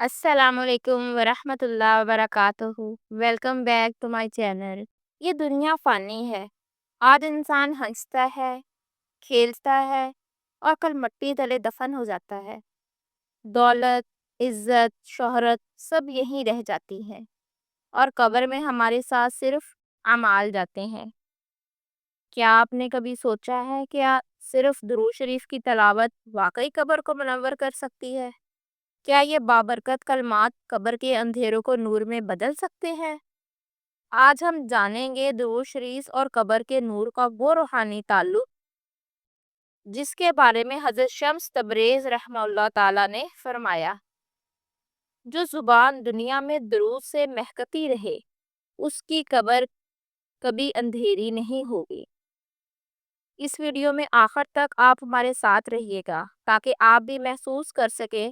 السلام علیکم ورحمۃ اللہ وبرکاتہ۔ Welcome back to my channel. یہ دنیا فانی ہے۔ آج انسان ہنستا ہے، کھیلتا ہے اور کل مٹی تلے دفن ہو جاتا ہے۔ دولت، عزت، شہرت سب یہیں رہ جاتی ہے اور قبر میں ہمارے ساتھ صرف اعمال جاتے ہیں۔ کیا آپ نے کبھی سوچا ہے کہ صرف درود شریف کی تلاوت واقعی قبر کو منور کر سکتی ہے؟ کیا یہ بابرکت کلمات قبر کے اندھیروں کو نور میں بدل سکتے ہیں؟ آج ہم جانیں گے درود شریف اور قبر کے نور کا وہ روحانی تعلق جس کے بارے میں حضرت شمس تبریز رحمہ اللہ تعالی نے فرمایا، جو زبان دنیا میں درود سے مہکتی رہے اس کی قبر کبھی اندھیری نہیں ہوگی۔ اس ویڈیو میں آخر تک آپ ہمارے ساتھ رہیے گا تاکہ آپ بھی محسوس کر سکیں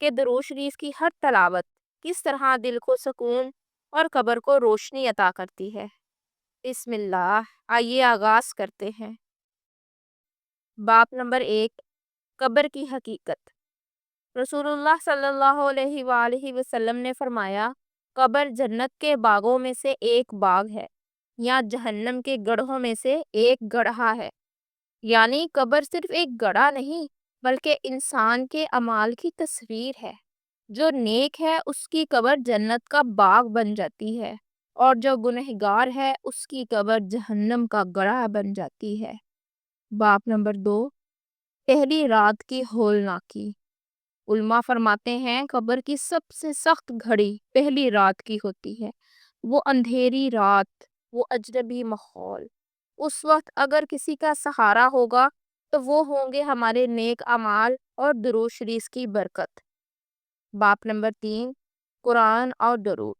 کہ درود شریف کی ہر تلاوت کس طرح دل کو سکون اور قبر کو روشنی عطا کرتی ہے۔ بسم اللہ، آئیے آغاز کرتے ہیں۔ باب نمبر 1، قبر کی حقیقت۔ رسول اللہ صلی اللہ علیہ وآلہ وسلم نے فرمایا، قبر جنت کے باغوں میں سے ایک باغ ہے یا جہنم کے گڑھوں میں سے ایک گڑھا ہے۔ یعنی قبر صرف ایک گڑھا نہیں بلکہ انسان کے اعمال کی تصویر ہے۔ جو نیک ہے اس کی قبر جنت کا باغ بن جاتی ہے اور جو گنہگار ہے اس کی قبر جہنم کا گڑھا بن جاتی ہے۔ باب نمبر 2، پہلی رات کی ہولناکی۔ علماء فرماتے ہیں قبر کی سب سے سخت گھڑی پہلی رات کی ہوتی ہے۔ وہ اندھیری رات، وہ اجنبی ماحول۔ اس وقت اگر کسی کا سہارا ہوگا تو وہ ہوں گے ہمارے نیک اعمال اور درود شریف کی برکت۔ باب نمبر 3، قرآن اور درود۔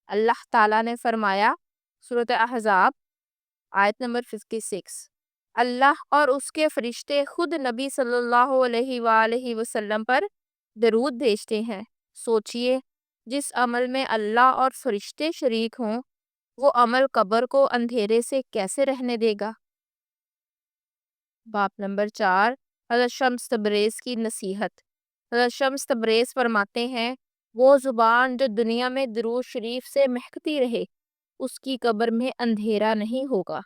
اللہ تعالیٰ نے فرمایا، سورۃ احزاب آیت نمبر 56، اللہ اور اس کے فرشتے خود نبی صلی اللہ علیہ وآلہ وسلم پر درود بھیجتے ہیں۔ سوچئے، جس عمل میں اللہ اور فرشتے شریک ہوں وہ عمل قبر کو اندھیرے سے کیسے رہنے دے گا؟ باب نمبر 4، حضرت شمس تبریز کی نصیحت۔ حضرت شمس تبریز فرماتے ہیں، وہ زبان جو دنیا میں درود شریف سے مہکتی رہے اس کی قبر میں اندھیرا نہیں ہوگا۔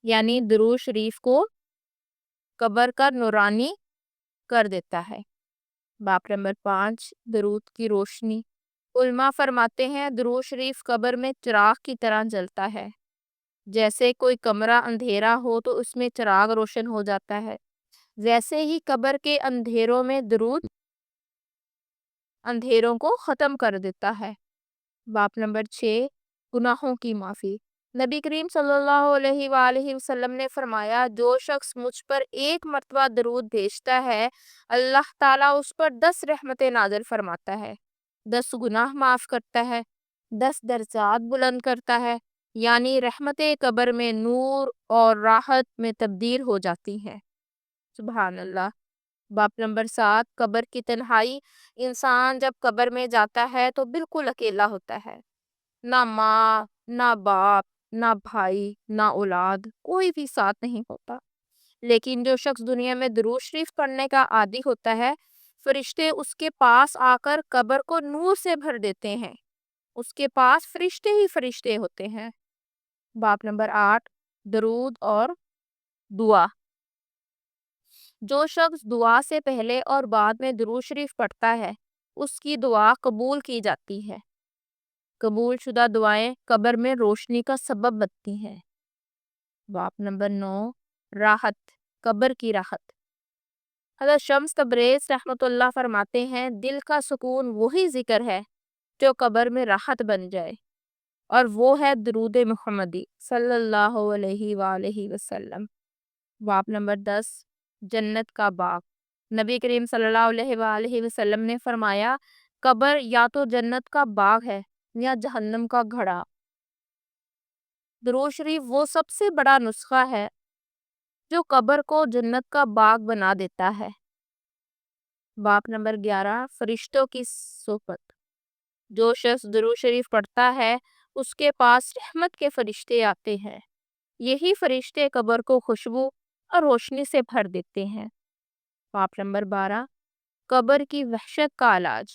یعنی درود شریف کو قبر کا نورانی کر دیتا ہے۔ باب نمبر 5، درود کی روشنی۔ علماء فرماتے ہیں درود شریف قبر میں چراغ کی طرح جلتا ہے۔ جیسے کوئی کمرہ اندھیرا ہو تو اس میں چراغ روشن ہو جاتا ہے، ویسے ہی قبر کے اندھیروں میں درود اندھیروں کو ختم کر دیتا ہے۔ باب نمبر 6، گناہوں کی معافی۔ نبی کریم صلی اللہ علیہ وآلہ وسلم نے فرمایا، جو شخص مجھ پر ایک مرتبہ درود بھیجتا ہے اللہ تعالیٰ اس پر 10 رحمتیں نازل فرماتا ہے، 10 گناہ معاف کرتا ہے، 10 درجات بلند کرتا ہے۔ یعنی رحمتیں قبر میں نور اور راحت میں تبدیل ہو جاتی ہیں۔ سبحان اللہ۔ باب نمبر 7، قبر کی تنہائی۔ انسان جب قبر میں جاتا ہے تو بالکل اکیلا ہوتا ہے۔ نہ ماں، نہ باپ، نہ بھائی، نہ اولاد، کوئی بھی ساتھ نہیں ہوتا۔ لیکن جو شخص دنیا میں درود شریف پڑھنے کا عادی ہوتا ہے فرشتے اس کے پاس آ کر قبر کو نور سے بھر دیتے ہیں۔ اس کے پاس فرشتے ہی فرشتے ہوتے ہیں۔ باب نمبر 8، درود اور دعا۔ جو شخص دعا سے پہلے اور بعد میں درود شریف پڑھتا ہے اس کی دعا قبول کی جاتی ہے۔ قبول شدہ دعائیں قبر میں روشنی کا سبب بنتی ہیں۔ باب نمبر 9، راحت، قبر کی راحت۔ حضرت شمس تبریز رحمۃ اللہ فرماتے ہیں، دل کا سکون وہی ذکر ہے جو قبر میں راحت بن جائے، اور وہ ہے درود محمدی صلی اللہ علیہ وآلہ وسلم۔ باب نمبر 10، جنت کا باغ۔ نبی کریم صلی اللہ علیہ وآلہ وسلم نے فرمایا، قبر یا تو جنت کا باغ ہے یا جہنم کا گھڑا۔ درود شریف وہ سب سے بڑا نسخہ ہے جو قبر کو جنت کا باغ بنا دیتا ہے۔ باب نمبر 11، فرشتوں کی صحبت۔ جو شخص درود شریف پڑھتا ہے اس کے پاس رحمت کے فرشتے آتے ہیں۔ یہی فرشتے قبر کو خوشبو اور روشنی سے بھر دیتے ہیں۔ باب نمبر 12، قبر کی وحشت کا علاج۔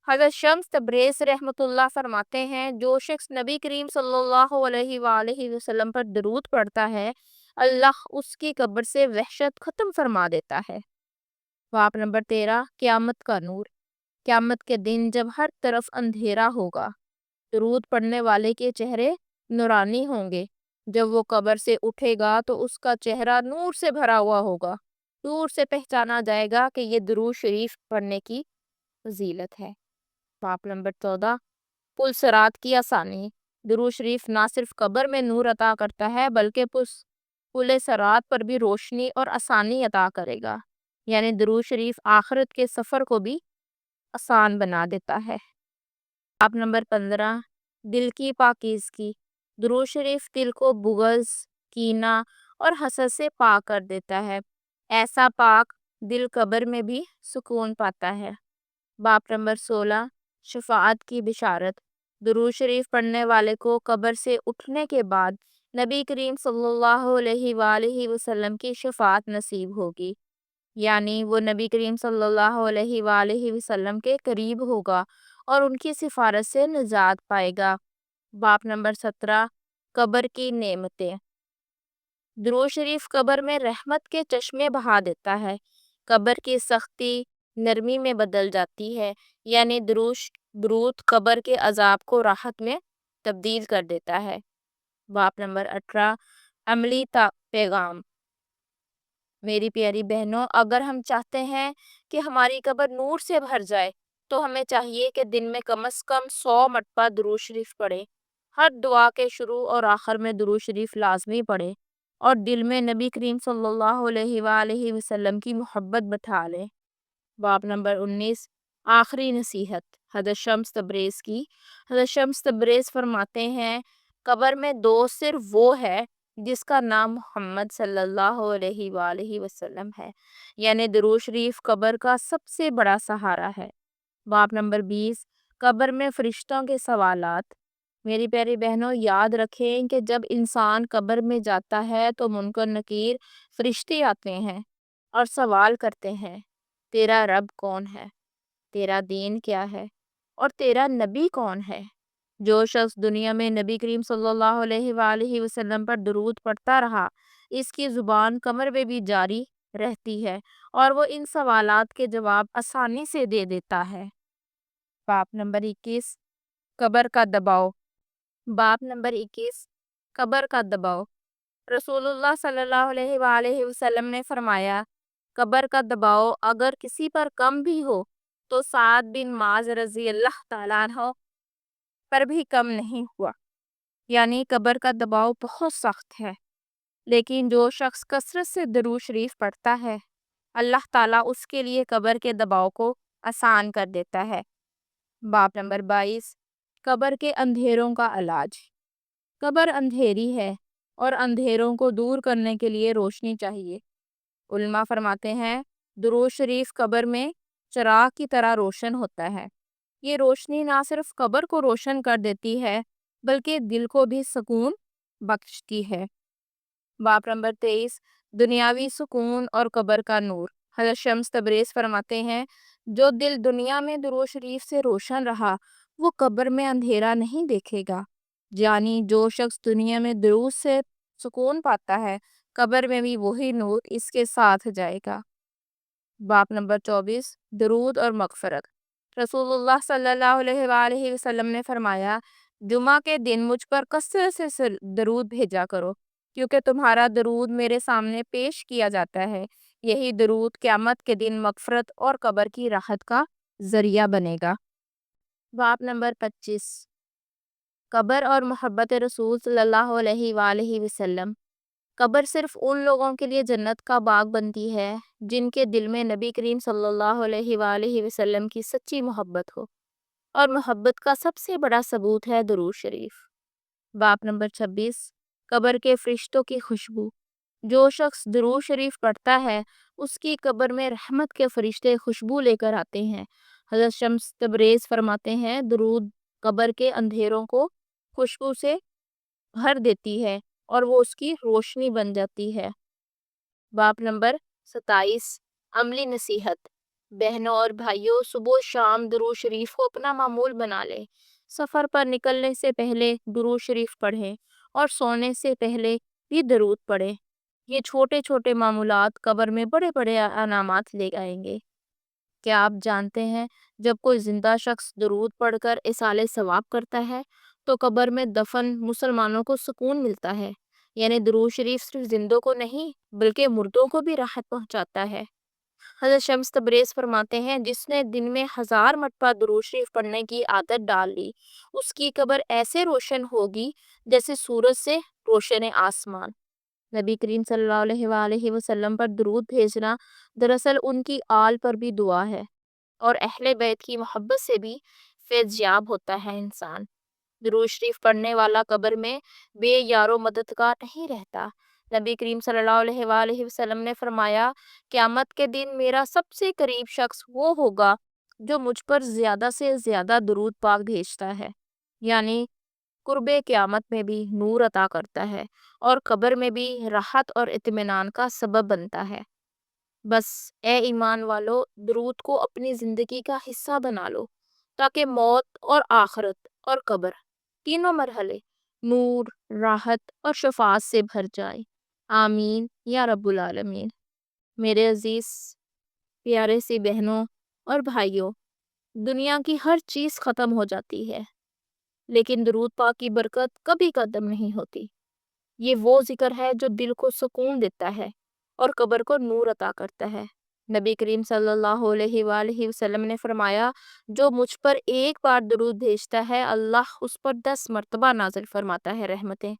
حضرت شمس تبریز رحمۃ اللہ فرماتے ہیں جو شخص نبی کریم صلی اللہ علیہ وآلہ وسلم پر درود پڑھتا ہے اللہ اس کی قبر سے وحشت ختم فرما دیتا ہے۔ باب نمبر 13 قیامت کا نور۔ قیامت کے دن جب ہر طرف اندھیرا ہوگا، درود پڑھنے والے کے چہرے نورانی ہوں گے۔ جب وہ قبر سے اٹھے گا تو اس کا چہرہ نور سے بھرا ہوا ہوگا۔ دور سے پہچانا جائے گا کہ یہ درود شریف پڑھنے کی فضیلت ہے۔ باب نمبر 14 پل صراط کی آسانی۔ درود شریف نہ صرف قبر میں نور عطا کرتا ہے بلکہ پل صراط پر بھی روشنی اور آسانی عطا کرے گا، یعنی درود شریف آخرت کے سفر کو بھی آسان بنا دیتا ہے۔ باب نمبر 15 دل کی پاکیزگی۔ درود شریف دل کو بغض، کینہ اور حسد سے پاک کر دیتا ہے۔ ایسا پاک دل قبر میں بھی سکون پاتا ہے۔ باب نمبر 16 شفاعت کی بشارت۔ درود شریف پڑھنے والے کو قبر سے اٹھنے کے بعد نبی کریم صلی اللہ علیہ وآلہ وسلم کی شفاعت نصیب ہوگی، یعنی وہ نبی کریم صلی اللہ علیہ وآلہ وسلم کے قریب ہوگا اور ان کی سفارش سے نجات پائے گا۔ باب نمبر 17 قبر کی نعمتیں۔ درود شریف قبر میں رحمت کے چشمے بہا دیتا ہے۔ قبر کی سختی نرمی میں بدل جاتی ہے، یعنی درود قبر کے عذاب کو راحت میں تبدیل کر دیتا ہے۔ باب نمبر 18 عملی پیغام۔ میری پیاری بہنوں، اگر ہم چاہتے ہیں کہ ہماری قبر نور سے بھر جائے تو ہمیں چاہیے کہ دن میں کم از کم 100 مرتبہ درود شریف پڑھیں۔ ہر دعا کے شروع اور آخر میں درود شریف لازمی پڑھیں اور دل میں نبی کریم صلی اللہ علیہ وآلہ وسلم کی محبت بٹھا لیں۔ باب نمبر 19 آخری نصیحت حضرت شمس تبریز کی۔ حضرت شمس تبریز فرماتے ہیں قبر میں دوست صرف وہ ہے جس کا نام محمد صلی اللہ علیہ وآلہ وسلم ہے، یعنی درود شریف قبر کا سب سے بڑا سہارا ہے۔ باب نمبر 20 قبر میں فرشتوں کے سوالات۔ میری پیاری بہنوں، یاد رکھیں کہ جب انسان قبر میں جاتا ہے تو منکر نکیر فرشتے آتے ہیں اور سوال کرتے ہیں تیرا رب کون ہے، تیرا دین کیا ہے اور تیرا نبی کون ہے۔ جو شخص دنیا میں نبی کریم صلی اللہ علیہ وآلہ وسلم پر درود پڑھتا رہا اس کی زبان قبر میں بھی جاری رہتی ہے اور وہ ان سوالات کے جواب آسانی سے دے دیتا ہے۔ باب نمبر 21 قبر کا دباؤ۔ باب نمبر 21 قبر کا دباؤ۔ رسول اللہ صلی اللہ علیہ وآلہ وسلم نے فرمایا قبر کا دباؤ اگر کسی پر کم بھی ہو تو سعد بن معاذ رضی اللہ تعالیٰ عنہ پر بھی کم نہیں ہوا، یعنی قبر کا دباؤ بہت سخت ہے، لیکن جو شخص کثرت سے درود شریف پڑھتا ہے اللہ تعالیٰ اس کے لیے قبر کے دباؤ کو آسان کر دیتا ہے۔ باب نمبر 22 قبر کے اندھیروں کا علاج۔ قبر اندھیری ہے اور اندھیروں کو دور کرنے کے لیے روشنی چاہیے۔ علماء فرماتے ہیں درود شریف قبر میں چراغ کی طرح روشن ہوتا ہے۔ یہ روشنی نہ صرف قبر کو روشن کر دیتی ہے بلکہ دل کو بھی سکون بخشتی ہے۔ باب نمبر 23 دنیاوی سکون اور قبر کا نور۔ حضرت شمس تبریز فرماتے ہیں جو دل دنیا میں درود شریف سے روشن رہا وہ قبر میں اندھیرا نہیں دیکھے گا، یعنی جو شخص دنیا میں درود سے سکون پاتا ہے قبر میں بھی وہی نور اس کے ساتھ جائے گا۔ باب نمبر 24 درود اور مغفرت۔ رسول اللہ صلی اللہ علیہ وآلہ وسلم نے فرمایا جمعہ کے دن مجھ پر کثرت سے درود بھیجا کرو کیونکہ تمہارا درود میرے سامنے پیش کیا جاتا ہے۔ یہی درود قیامت کے دن مغفرت اور قبر کی راحت کا ذریعہ بنے گا۔ باب نمبر 25 قبر اور محبت رسول صلی اللہ علیہ وآلہ وسلم۔ قبر صرف ان لوگوں کے لیے جنت کا باغ بنتی ہے جن کے دل میں نبی کریم صلی اللہ علیہ وآلہ وسلم کی سچی محبت ہو، اور محبت کا سب سے بڑا ثبوت ہے درود شریف۔ باب نمبر 26 قبر کے فرشتوں کی خوشبو۔ جو شخص درود شریف پڑھتا ہے اس کی قبر میں رحمت کے فرشتے خوشبو لے کر آتے ہیں۔ حضرت شمس تبریز فرماتے ہیں درود قبر کے اندھیروں کو خوشبو سے بھر دیتی ہے اور وہ اس کی روشنی بن جاتی ہے۔ باب نمبر 27 عملی نصیحت۔ بہنوں اور بھائیوں، صبح شام درود شریف کو اپنا معمول بنا لیں۔ سفر پر نکلنے سے پہلے درود شریف پڑھیں اور سونے سے پہلے بھی درود پڑھیں۔ یہ چھوٹے چھوٹے معمولات قبر میں بڑے بڑے انعامات لے آئیں گے۔ کیا آپ جانتے ہیں جب کوئی زندہ شخص درود پڑھ کر ایصال ثواب کرتا ہے تو قبر میں دفن مسلمانوں کو سکون ملتا ہے۔ یعنی درود شریف صرف زندوں کو نہیں بلکہ مردوں کو بھی راحت پہنچاتا ہے۔ حضرت شمس تبریز فرماتے ہیں جس نے دن میں 1000 مرتبہ درود شریف پڑھنے کی عادت ڈال لی اس کی قبر ایسے روشن ہوگی جیسے سورج سے روشن آسمان۔ نبی کریم صلی اللہ علیہ وآلہ وسلم پر درود بھیجنا دراصل ان کی آل پر بھی دعا ہے، اور اہل بیت کی محبت سے بھی فیض یاب ہوتا ہے انسان۔ درود شریف پڑھنے والا قبر میں بے یار و مددگار نہیں رہتا۔ نبی کریم صلی اللہ علیہ وآلہ وسلم نے فرمایا قیامت کے دن میرا سب سے قریب شخص وہ ہوگا جو مجھ پر زیادہ سے زیادہ درود پاک بھیجتا ہے، یعنی قرب قیامت میں بھی نور عطا کرتا ہے اور قبر میں بھی راحت اور اطمینان کا سبب بنتا ہے۔ بس اے ایمان والو، درود کو اپنی زندگی کا حصہ بنا لو تاکہ موت اور آخرت اور قبر تینوں مرحلے نور، راحت اور شفاعت سے بھر جائیں۔ آمین یا رب العالمین۔ میرے عزیز پیارے سی بہنوں اور بھائیوں، دنیا کی ہر چیز ختم ہو جاتی ہے لیکن درود پاک کی برکت کبھی ختم نہیں ہوتی۔ یہ وہ ذکر ہے جو دل کو سکون دیتا ہے اور قبر کو نور عطا کرتا ہے۔ نبی کریم صلی اللہ علیہ وآلہ وسلم نے فرمایا جو مجھ پر ایک بار درود بھیجتا ہے اللہ اس پر 10 مرتبہ نازل فرماتا ہے رحمتیں۔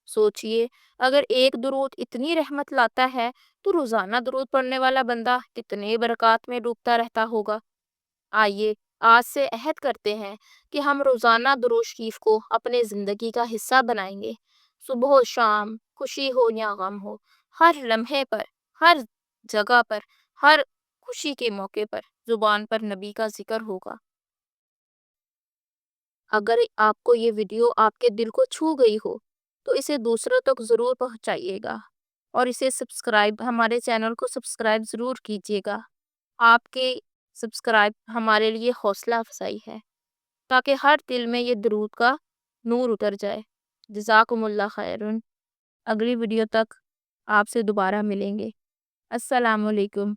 سوچئے اگر ایک درود اتنی رحمت لاتا ہے تو روزانہ درود پڑھنے والا بندہ کتنے برکات میں ڈوبتا رہتا ہوگا۔ آئیے آج سے عہد کرتے ہیں کہ ہم روزانہ درود شریف کو اپنے زندگی کا حصہ بنائیں گے۔ صبح و شام، خوشی ہو یا غم ہو، ہر لمحے پر، ہر جگہ پر، ہر خوشی کے موقع پر زبان پر نبی کا ذکر ہوگا۔ اگر آپ کو یہ ویڈیو آپ کے دل کو چھو گئی ہو تو اسے دوسروں تک ضرور پہنچائیے گا، اور ہمارے چینل کو سبسکرائب ضرور کیجیے گا۔ آپ کے سبسکرائب ہمارے لیے حوصلہ افزائی ہے تاکہ ہر دل میں یہ درود کا نور اتر جائے۔ جزاکم اللہ خیرن۔ اگلی ویڈیو تک آپ سے دوبارہ ملیں گے۔ السلام علیکم۔